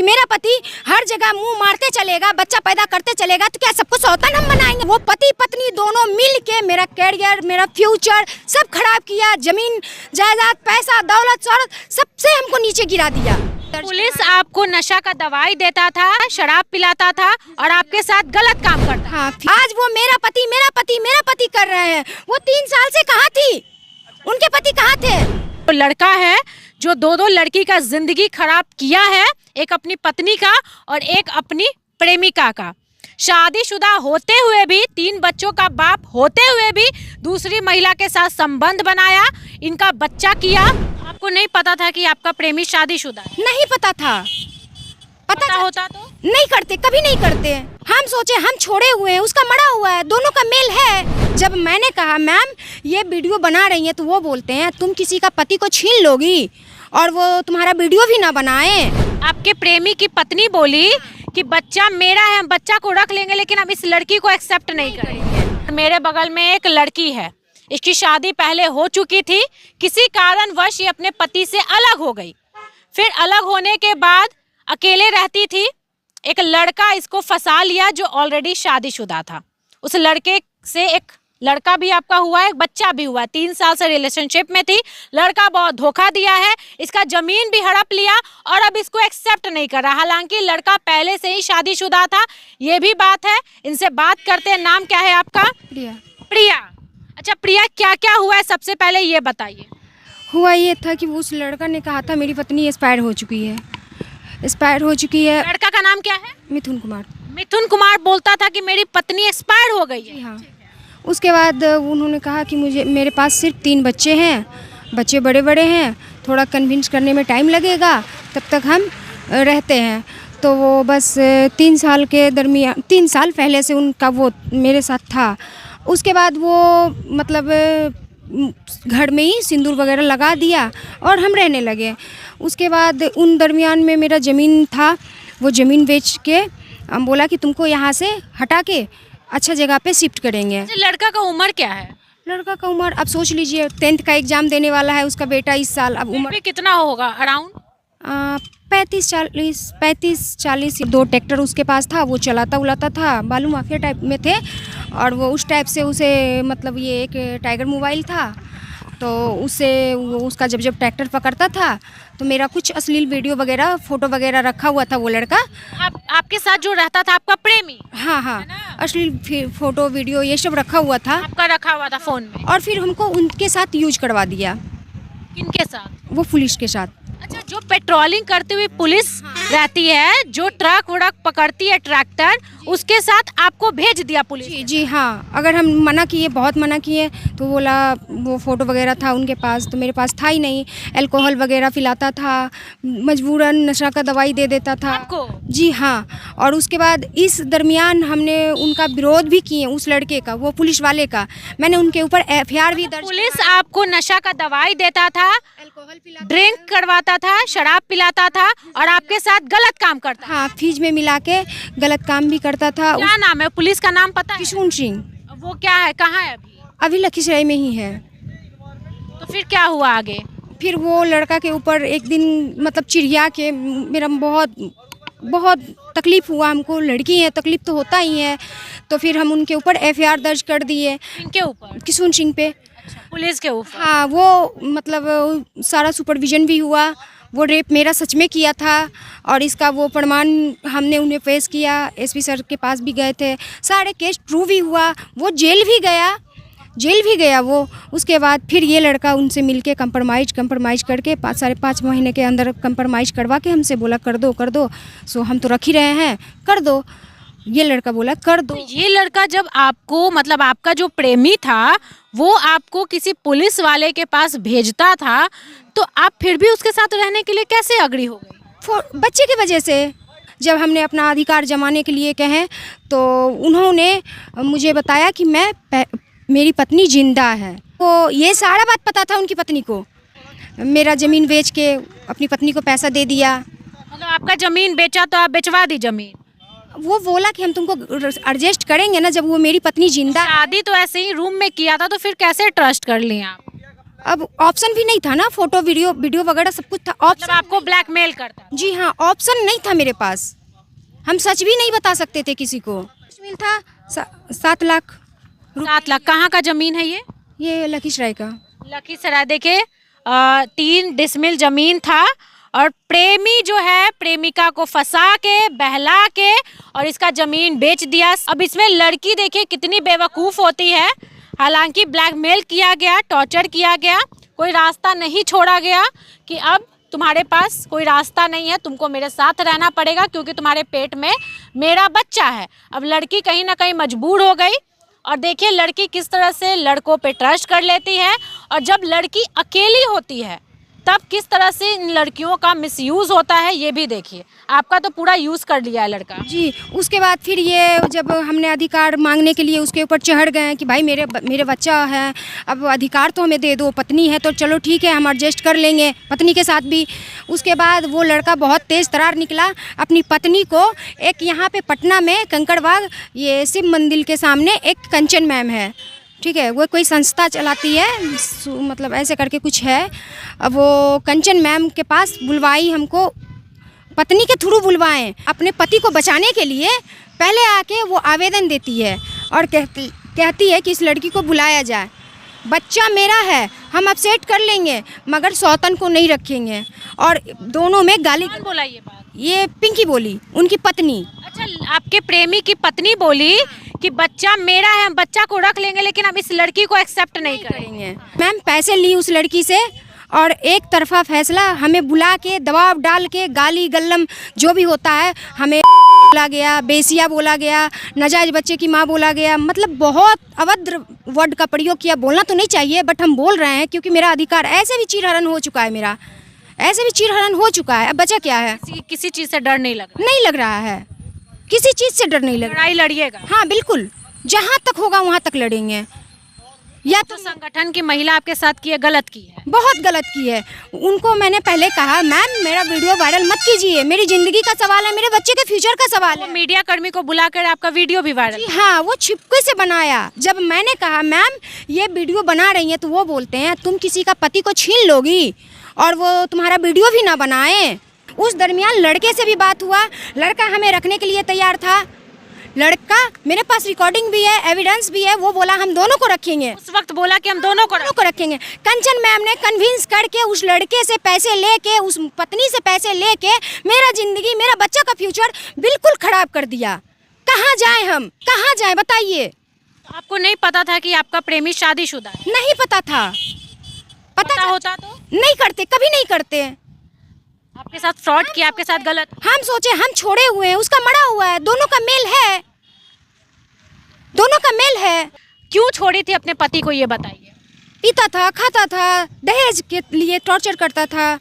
मेरा पति हर जगह मुंह मारते चलेगा, बच्चा पैदा करते चलेगा, तो क्या सबको सौतन हम बनाएंगे? वो पति पत्नी दोनों मिल के मेरा कैरियर, मेरा फ्यूचर सब खराब किया। जमीन जायदाद, पैसा, दौलत, शौहरत सबसे हमको नीचे गिरा दिया। पुलिस आपको नशा का दवाई देता था, शराब पिलाता था और आपके साथ गलत काम करता। हाँ, आज वो मेरा पति कर रहे हैं। वो 3 साल से कहाँ थी? उनके पति कहाँ थे? तो लड़का है जो दो लड़की का जिंदगी खराब किया है, एक अपनी पत्नी का और एक अपनी प्रेमिका का। शादीशुदा होते हुए भी, 3 बच्चों का बाप होते हुए भी दूसरी महिला के साथ संबंध बनाया, इनका बच्चा किया। आपको नहीं पता था कि आपका प्रेमी शादीशुदा है? नहीं पता था। पता होता तो नहीं करते, कभी नहीं करते। हम सोचे हम छोड़े हुए हैं, उसका मरा हुआ है, दोनों का मेल है। जब मैंने कहा मैम ये वीडियो बना रही हैं, तो वो बोलते हैं तुम किसी का पति को छीन लोगी और वो तुम्हारा वीडियो भी ना बनाए। आपके प्रेमी की पत्नी बोली कि बच्चा मेरा है, हम बच्चा को रख लेंगे, लेकिन हम इस लड़की को एक्सेप्ट नहीं करेंगे। मेरे बगल में एक लड़की है, इसकी शादी पहले हो चुकी थी, किसी कारणवश ये अपने पति से अलग हो गई। फिर अलग होने के बाद अकेले रहती थी, एक लड़का इसको फंसा लिया जो ऑलरेडी शादीशुदा था। उस लड़के से एक लड़का भी आपका हुआ है, बच्चा भी हुआ। 3 साल से रिलेशनशिप में थी, लड़का बहुत धोखा दिया है, इसका जमीन भी हड़प लिया और अब इसको एक्सेप्ट नहीं कर रहा। हालांकि लड़का पहले से ही शादीशुदा था, ये भी बात है। इनसे बात करते हैं। नाम क्या है आपका? प्रिया। अच्छा प्रिया, क्या क्या हुआ है सबसे पहले ये बताइए। हुआ ये था कि उस लड़का ने कहा था मेरी पत्नी एक्सपायर हो चुकी है। लड़का का नाम क्या है? मिथुन कुमार। मिथुन कुमार बोलता था कि मेरी पत्नी एक्सपायर हो गई है। हाँ। उसके बाद उन्होंने कहा कि मेरे पास सिर्फ 3 बच्चे हैं, बच्चे बड़े बड़े हैं, थोड़ा कन्विंस करने में टाइम लगेगा, तब तक हम रहते हैं। तो वो बस 3 साल के दरमियान, 3 साल पहले से उनका वो मेरे साथ था। उसके बाद वो मतलब घर में ही सिंदूर वगैरह लगा दिया और हम रहने लगे। उसके बाद उन दरमियान में मेरा ज़मीन था, वो ज़मीन बेच के हम बोला कि तुमको यहाँ से हटा के अच्छा जगह पे शिफ्ट करेंगे। लड़का का उम्र क्या है? लड़का का उम्र अब सोच लीजिए, 10th का एग्ज़ाम देने वाला है उसका बेटा इस साल। अब उम्र कितना होगा अराउंड? 35-40। 2 ट्रैक्टर उसके पास था, वो चलाता उलाता था, बालू माफिया टाइप में थे। और वो उस टाइप से उसे मतलब ये एक टाइगर मोबाइल था, तो उससे उसका जब ट्रैक्टर पकड़ता था तो मेरा कुछ अश्लील वीडियो वगैरह, फ़ोटो वगैरह रखा हुआ था वो लड़का। आपके साथ जो रहता था आपका प्रेमी? हाँ, अश्लील फ़ोटो वीडियो ये सब रखा हुआ था। आपका रखा हुआ था फ़ोन में? और फिर हमको उनके साथ यूज करवा दिया। किनके साथ? वो पुलिस के साथ। अच्छा, जो पेट्रोलिंग करती हुई पुलिस रहती है, जो ट्रक वड़क पकड़ती है ट्रैक्टर, उसके साथ आपको भेज दिया पुलिस? जी हाँ। अगर हम मना किए, बहुत मना किए, तो बोला वो फ़ोटो वगैरह था उनके पास, तो मेरे पास था ही नहीं। अल्कोहल वगैरह पिलाता था, मजबूरन नशा का दवाई दे देता था आपको? जी हाँ। और उसके बाद इस दरमियान हमने उनका विरोध भी किए, उस लड़के का, वो पुलिस वाले का। मैंने उनके ऊपर FIR भी दर्ज। पुलिस आपको नशा का दवाई देता था, ड्रिंक करवाता था, शराब पिलाता था और आपके साथ गलत काम करता? हाँ, फ्रिज में मिला के गलत काम भी करता था। क्या नाम है पुलिस का? नाम पता है? किशुन सिंह। वो क्या है, कहाँ है अभी? अभी लखीसराय में ही है। तो फिर क्या हुआ आगे? फिर वो लड़का के ऊपर एक दिन मतलब चिढ़िया के मेरा बहुत तकलीफ़ हुआ हमको। लड़की है, तकलीफ़ तो होता ही है। तो फिर हम उनके ऊपर FIR दर्ज कर दिए। इनके ऊपर? किशुन सिंह पे। पुलिस के ऊपर? हाँ, वो मतलब सारा सुपरविज़न भी हुआ। वो रेप मेरा सच में किया था और इसका वो प्रमाण हमने उन्हें पेश किया। SP सर के पास भी गए थे, सारे केस ट्रू भी हुआ। वो जेल भी गया वो। उसके बाद फिर ये लड़का उनसे मिलके कंप्रोमाइज़ करके 5-5.5 महीने के अंदर कंप्रोमाइज़ करवा के हमसे बोला कर दो। सो हम तो रख ही रहे हैं, कर दो। ये लड़का बोला कर दो। तो ये लड़का जब आपको, मतलब आपका जो प्रेमी था, वो आपको किसी पुलिस वाले के पास भेजता था, तो आप फिर भी उसके साथ रहने के लिए कैसे अग्री हो गई? बच्चे की वजह से। जब हमने अपना अधिकार जमाने के लिए कहे तो उन्होंने मुझे बताया कि मेरी पत्नी जिंदा है। तो ये सारा बात पता था उनकी पत्नी को। मेरा ज़मीन बेच के अपनी पत्नी को पैसा दे दिया। मतलब आपका ज़मीन बेचा तो आप बेचवा दी ज़मीन? वो बोला कि हम तुमको एडजस्ट करेंगे ना, जब वो मेरी पत्नी जिंदा। शादी तो ऐसे ही रूम में किया था, तो फिर कैसे ट्रस्ट कर लिए आप? अब ऑप्शन भी नहीं था ना, फोटो वीडियो वगैरह सब कुछ था। मतलब ऑप्शन आपको ब्लैकमेल करता? जी हाँ, ऑप्शन नहीं था मेरे पास, हम सच भी नहीं बता सकते थे किसी को। मिल था 7 लाख। 7 लाख। कहाँ का जमीन है ये लखीसराय का। लखीसराय। देखिए 3 डिसमिल जमीन था और प्रेमी जो है प्रेमिका को फंसा के बहला के और इसका जमीन बेच दिया। अब इसमें लड़की देखिए कितनी बेवकूफ़ होती है। हालांकि ब्लैकमेल किया गया, टॉर्चर किया गया, कोई रास्ता नहीं छोड़ा गया कि अब तुम्हारे पास कोई रास्ता नहीं है, तुमको मेरे साथ रहना पड़ेगा क्योंकि तुम्हारे पेट में मेरा बच्चा है। अब लड़की कहीं ना कहीं मजबूर हो गई और देखिए लड़की किस तरह से लड़कों पे ट्रस्ट कर लेती है और जब लड़की अकेली होती है तब किस तरह से इन लड़कियों का मिसयूज़ होता है ये भी देखिए। आपका तो पूरा यूज़ कर लिया है लड़का। जी, उसके बाद फिर ये जब हमने अधिकार मांगने के लिए उसके ऊपर चढ़ गए कि भाई मेरे बच्चा है, अब अधिकार तो हमें दे दो, पत्नी है तो चलो ठीक है हम एडजस्ट कर लेंगे पत्नी के साथ भी। उसके बाद वो लड़का बहुत तेज़ तरार निकला, अपनी पत्नी को एक यहाँ पे पटना में कंकड़बाग ये शिव मंदिर के सामने एक कंचन मैम है, ठीक है, वो कोई संस्था चलाती है, मतलब ऐसे करके कुछ है। अब वो कंचन मैम के पास बुलवाई, हमको पत्नी के थ्रू बुलवाएं। अपने पति को बचाने के लिए पहले आके वो आवेदन देती है और कहती है कि इस लड़की को बुलाया जाए, बच्चा मेरा है, हम अपसेट कर लेंगे मगर सौतन को नहीं रखेंगे। और दोनों में गाली। कौन बोला ये बात? ये पिंकी बोली, उनकी पत्नी। अच्छा, आपके प्रेमी की पत्नी बोली कि बच्चा मेरा है, हम बच्चा को रख लेंगे लेकिन हम इस लड़की को एक्सेप्ट नहीं करेंगे। मैम पैसे ली उस लड़की से और एक तरफा फैसला, हमें बुला के दबाव डाल के गाली गल्लम जो भी होता है हमें बोला गया, बेसिया बोला गया, नाजायज बच्चे की माँ बोला गया, मतलब बहुत अभद्र वर्ड का प्रयोग किया। बोलना तो नहीं चाहिए बट हम बोल रहे हैं क्योंकि मेरा अधिकार ऐसे भी चीरहरण हो चुका है, मेरा ऐसे भी चीरहरण हो चुका है। अब बचा क्या है? किसी चीज़ से डर नहीं लग रहा है, किसी चीज़ से डर नहीं लग रहा। लड़ाई लड़िएगा? हाँ बिल्कुल, जहाँ तक होगा वहाँ तक लड़ेंगे। या तो संगठन की महिला आपके साथ की है, गलत की है, बहुत गलत की है। उनको मैंने पहले कहा मैम मेरा वीडियो वायरल मत कीजिए, मेरी ज़िंदगी का सवाल है, मेरे बच्चे के फ्यूचर का सवाल है। मीडिया कर्मी को बुलाकर आपका वीडियो भी वायरल? हाँ, वो छिपके से बनाया। जब मैंने कहा मैम ये वीडियो बना रही है तो वो बोलते हैं तुम किसी का पति को छीन लोगी और वो तुम्हारा वीडियो भी ना बनाए। उस दरमियान लड़के से भी बात हुआ, लड़का हमें रखने के लिए तैयार था। लड़का, मेरे पास रिकॉर्डिंग भी है, एविडेंस भी है, वो बोला हम दोनों को रखेंगे। उस वक्त बोला कि हम दोनों को रखेंगे। कंचन मैम ने कन्विंस करके उस लड़के से पैसे लेके, उस पत्नी से पैसे लेके मेरा जिंदगी, मेरा बच्चा का फ्यूचर बिल्कुल खराब कर दिया। कहाँ जाए हम, कहाँ जाए बताइए? आपको नहीं पता था कि आपका प्रेमी शादीशुदा है? नहीं पता था। पता होता तो नहीं करते, कभी नहीं करते। आपके साथ फ्रॉड किया, आपके साथ गलत। हम सोचे हम छोड़े हुए हैं, उसका मरा हुआ है, दोनों का मेल है, दोनों का मेल है। क्यों छोड़ी थी अपने पति को ये बताइए? पीता था, खाता था, दहेज के लिए टॉर्चर करता था,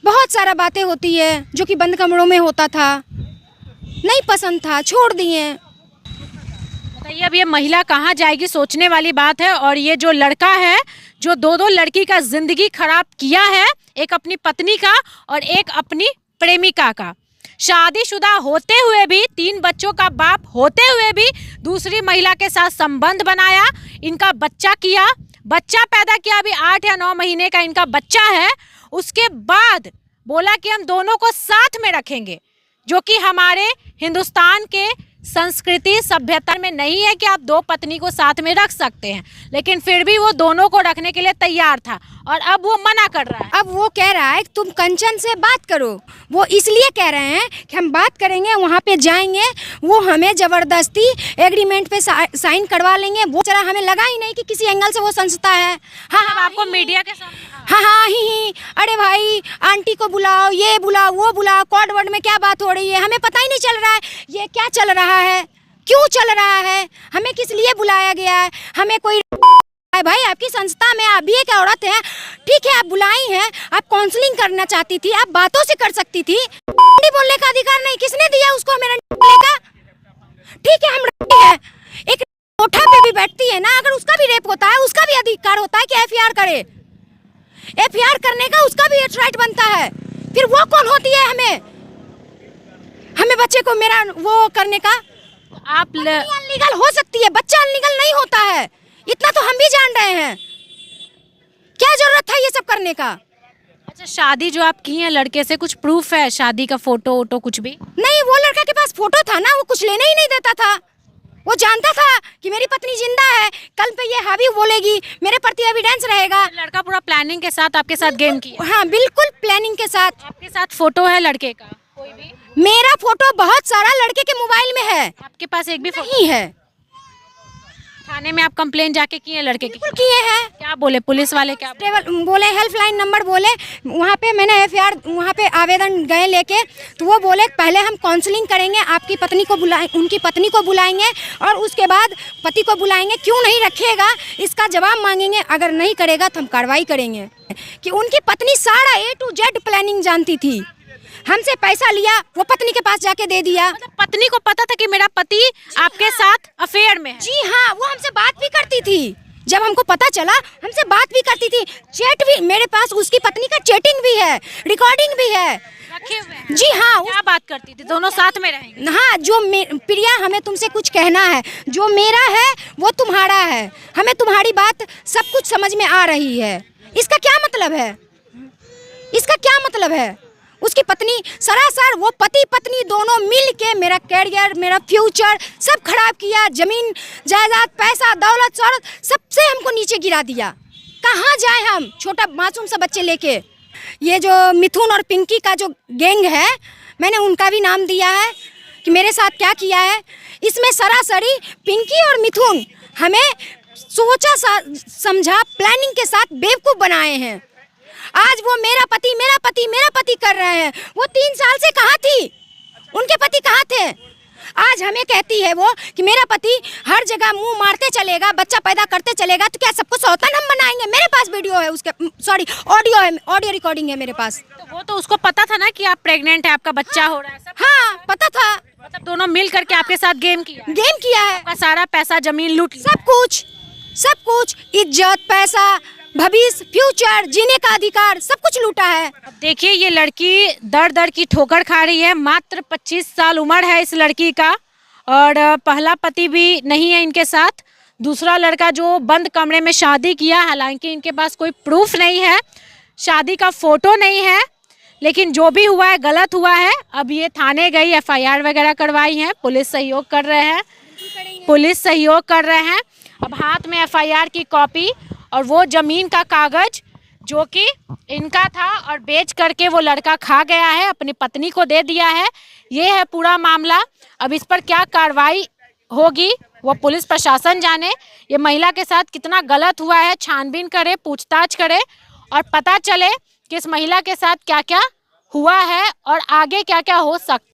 बहुत सारा बातें होती है जो कि बंद कमरों में होता था, नहीं पसंद था, छोड़ दिए। बताइए अब ये महिला कहाँ जाएगी, सोचने वाली बात है। और ये जो लड़का है जो दो लड़की का जिंदगी खराब किया है, एक अपनी पत्नी का और एक अपनी प्रेमिका का, शादीशुदा होते हुए भी, 3 बच्चों का बाप होते हुए भी दूसरी महिला के साथ संबंध बनाया, इनका बच्चा किया, बच्चा पैदा किया, अभी 8 या 9 महीने का इनका बच्चा है। उसके बाद बोला कि हम दोनों को साथ में रखेंगे, जो कि हमारे हिंदुस्तान के संस्कृति सभ्यता में नहीं है कि आप 2 पत्नी को साथ में रख सकते हैं, लेकिन फिर भी वो दोनों को रखने के लिए तैयार था और अब वो मना कर रहा है। अब वो कह रहा है कि तुम कंचन से बात करो। वो इसलिए कह रहे हैं कि हम बात करेंगे, वहाँ पे जाएंगे, वो हमें ज़बरदस्ती एग्रीमेंट पे साइन करवा लेंगे। वो जरा हमें लगा ही नहीं कि किसी एंगल से वो संस्था है। हाँ, आपको मीडिया के सामने हाँ, ही अरे भाई आंटी को बुलाओ, ये बुलाओ, वो बुलाओ, कोड वर्ड में क्या बात हो रही है हमें पता ही नहीं चल रहा है। ये क्या चल रहा है, क्यों चल रहा है, हमें किस लिए बुलाया गया है, हमें कोई भाई आपकी संस्था में आप भी एक औरत है, ठीक है आप बुलाई हैं, आप काउंसलिंग करना चाहती थी, आप बातों से कर सकती थी। बोलने का अधिकार नहीं, किसने दिया उसको हमें बोलने का? ठीक है हम है, एक कोठा पे भी बैठती है ना, अगर उसका भी रेप होता है उसका भी अधिकार होता है कि एफआईआर करे। एफआईआर करने का उसका भी राइट बनता है। फिर वो कौन होती है हमें बच्चे को मेरा वो करने का? आप अनलीगल हो सकती है, बच्चा अनलीगल नहीं होता है, इतना तो हम भी जान रहे हैं। क्या जरूरत था ये सब करने का? अच्छा, शादी जो आप की है लड़के से, कुछ प्रूफ है शादी का, फोटो वोटो कुछ भी? नहीं, वो लड़का के पास फोटो था ना, वो कुछ लेने ही नहीं देता था। वो जानता था कि मेरी पत्नी जिंदा है, कल पे ये हावी बोलेगी, मेरे प्रति एविडेंस रहेगा। लड़का पूरा प्लानिंग के साथ आपके साथ गेम किया? हाँ, बिल्कुल प्लानिंग के साथ। आपके साथ फोटो है लड़के का कोई भी? मेरा फोटो बहुत सारा लड़के के मोबाइल में है। आपके पास एक भी फोटो नहीं है। थाने में आप कंप्लेन जाके किए लड़के की? बिल्कुल किए हैं। क्या बोले पुलिस वाले, क्या बोले? टेबल बोले, हेल्पलाइन नंबर बोले, वहाँ पे मैंने एफआईआर, वहाँ पे आवेदन गए लेके, तो वो बोले पहले हम काउंसलिंग करेंगे, आपकी पत्नी को उनकी पत्नी को बुलाएंगे और उसके बाद पति को बुलाएंगे, क्यों नहीं रखिएगा इसका जवाब मांगेंगे, अगर नहीं करेगा तो हम कार्रवाई करेंगे। कि उनकी पत्नी सारा A to Z प्लानिंग जानती थी। हमसे पैसा लिया, वो पत्नी के पास जाके दे दिया। मतलब पत्नी को पता था कि मेरा पति आपके साथ अफेयर में है? जी हाँ, वो हमसे बात भी करती थी। जब हमको पता चला, हमसे बात भी करती थी, चैट भी मेरे पास, उसकी पत्नी का चैटिंग भी है, रिकॉर्डिंग भी है। रखे हुए हैं? जी हाँ। क्या बात करती थी? दोनों साथ में रहेंगे? हाँ, जो प्रिया, हमें तुमसे कुछ कहना है, जो मेरा है वो तुम्हारा है, हमें तुम्हारी बात सब कुछ समझ में आ रही है। इसका क्या मतलब है? इसका क्या मतलब है? उसकी पत्नी सरासर, वो पति पत्नी दोनों मिल के मेरा कैरियर, मेरा फ्यूचर सब खराब किया। जमीन जायदाद, पैसा, दौलत, शौहरत सबसे हमको नीचे गिरा दिया। कहाँ जाए हम छोटा मासूम सा बच्चे लेके? ये जो मिथुन और पिंकी का जो गैंग है, मैंने उनका भी नाम दिया है कि मेरे साथ क्या किया है। इसमें सरासरी पिंकी और मिथुन हमें सोचा समझा प्लानिंग के साथ बेवकूफ़ बनाए हैं। आज वो मेरा पति मेरा पति मेरा पति कर रहे हैं। वो 3 साल से कहाँ थी? उनके पति कहाँ थे? आज हमें कहती है वो कि मेरा पति हर जगह मुंह मारते चलेगा, बच्चा पैदा करते चलेगा, तो क्या सबको सौतन हम बनाएंगे? मेरे पास वीडियो है उसके, सॉरी ऑडियो है, ऑडियो रिकॉर्डिंग है मेरे पास। तो वो तो उसको पता था ना कि आप प्रेग्नेंट है, आपका बच्चा हो रहा है, सब? हाँ, पता था। मतलब दोनों मिल करके आपके साथ गेम किया? गेम किया है। आपका सारा पैसा, जमीन लूट लिया? सब कुछ, इज्जत, पैसा, भविष्य, फ्यूचर, जीने का अधिकार, सब कुछ लूटा है। अब देखिए, ये लड़की दर दर की ठोकर खा रही है। मात्र 25 साल उम्र है इस लड़की का, और पहला पति भी नहीं है इनके साथ। दूसरा लड़का जो बंद कमरे में शादी किया, हालांकि इनके पास कोई प्रूफ नहीं है, शादी का फोटो नहीं है, लेकिन जो भी हुआ है गलत हुआ है। अब ये थाने गई, एफआईआर वगैरह करवाई है, पुलिस सहयोग कर रहे हैं। अब हाथ में एफआईआर की कॉपी और वो ज़मीन का कागज जो कि इनका था और बेच करके वो लड़का खा गया है, अपनी पत्नी को दे दिया है। ये है पूरा मामला। अब इस पर क्या कार्रवाई होगी वो पुलिस प्रशासन जाने। ये महिला के साथ कितना गलत हुआ है, छानबीन करे, पूछताछ करे और पता चले कि इस महिला के साथ क्या क्या हुआ है और आगे क्या क्या हो सकता है।